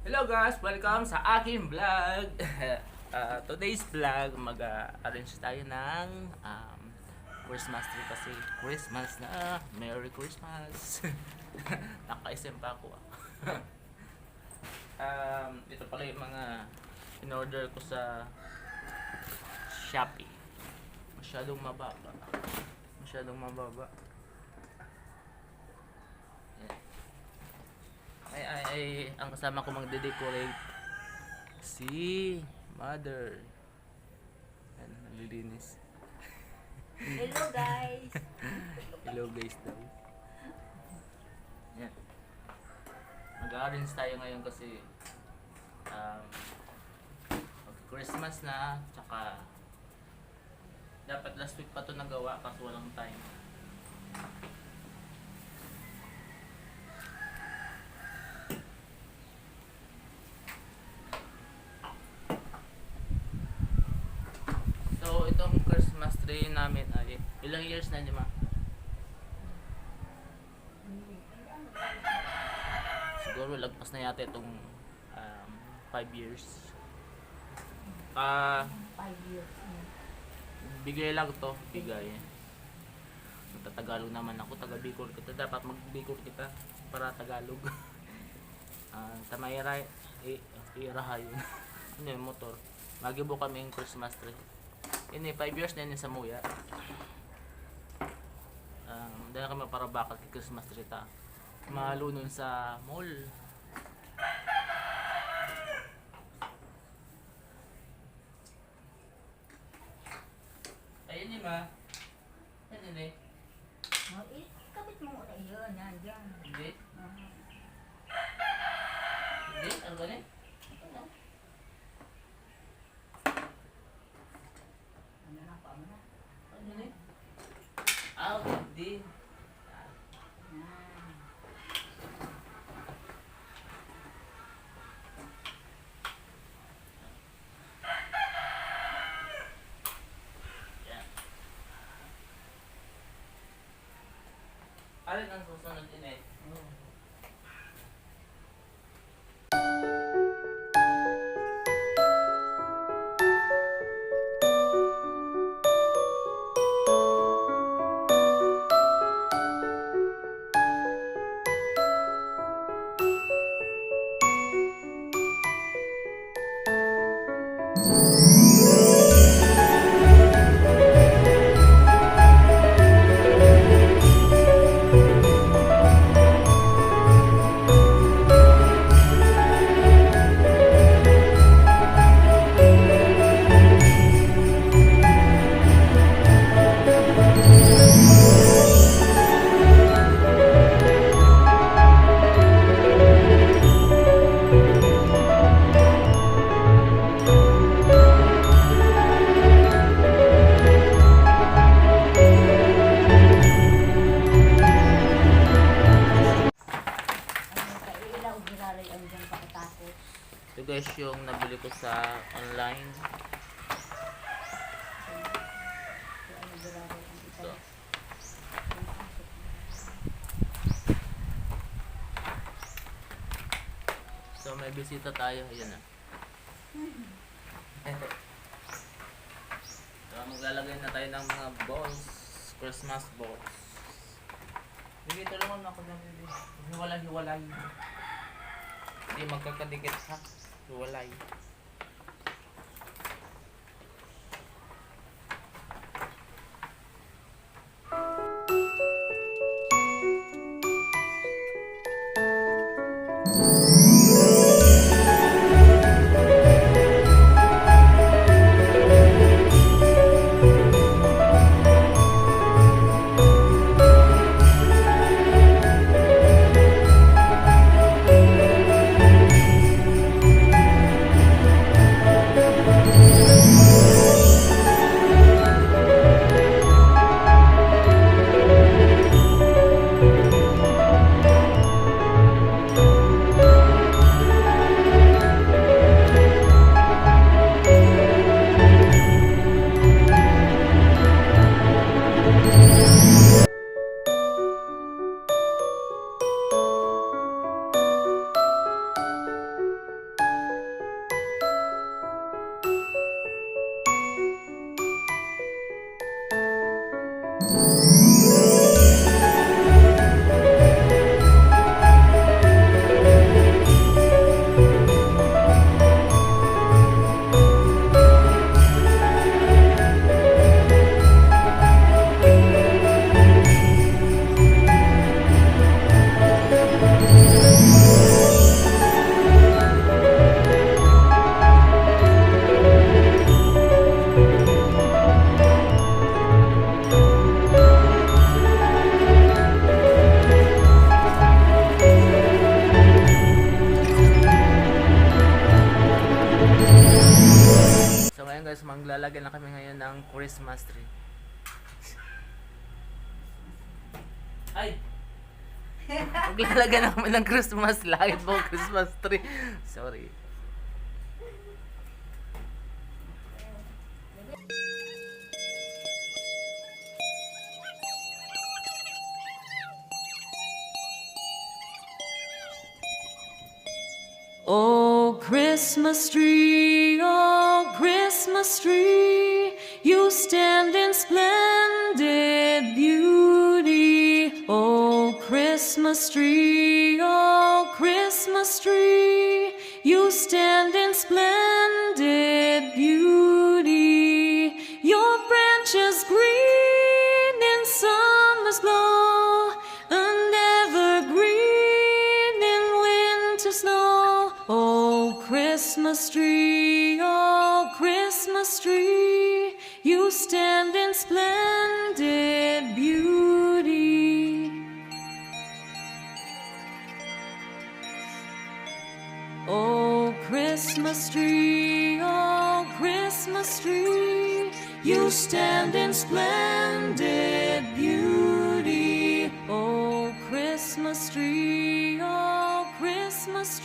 Hello guys! Welcome sa aking vlog! Today's vlog, mag-arrange tayo ng Christmas tree kasi Christmas na! Merry Christmas! Naka-SM pa ako. Ito pala yung mga in-order ko sa Shopee. Masyadong mababa. Ay, ang kasama ko magde-decorate si Mother. Ayan, nalilinis. Hello guys! Hello guys daw. Yan. Mag-arrange tayo ngayon kasi Christmas na, tsaka dapat last week pa to nagawa kaso walang time. So itong Christmas tree namin ay ilang years na, di ba? Siguro lagpas na yata itong 5 years. 5 years. Bigay lang to, bigay. Tagalog naman ako, taga Bicol kita, dapat mag Bicol kita para Tagalog. Tamayra irahay. Ano yung motor? Magibo kami yung Christmas tree. Ini 5 years na yun sa Muya. Dahil kami para bakal kay Christmas tree ta. Malunon sa mall. Ayun ni ma. Ayun ni. Oh, kabit mo na yun. Yan. Hindi. Hindi? Ano ba ni? Ano ni? Hindi. Yan. Alin ang susunod din eh? Ito guys yung nabili ko sa online. Ito. So may bisita tayo. Ayan na. So maglalagay na tayo ng mga balls. Christmas balls. Bili, tulungan mo ako na bili. Hiwalay. Hindi magkakadikit ha. Hiwalay. guys, maglalagay na kami ngayon ng Christmas tree. Ay! Maglalagay na kami ng Christmas light po, Christmas tree. Sorry. Oh Christmas tree, you stand in splendid beauty. Oh Christmas tree, you stand in splendid beauty. Your branches green in summer's glow, and evergreen in winter snow. Oh Christmas tree, you stand in splendid beauty. Oh Christmas tree, you stand in splendid beauty. Oh Christmas tree,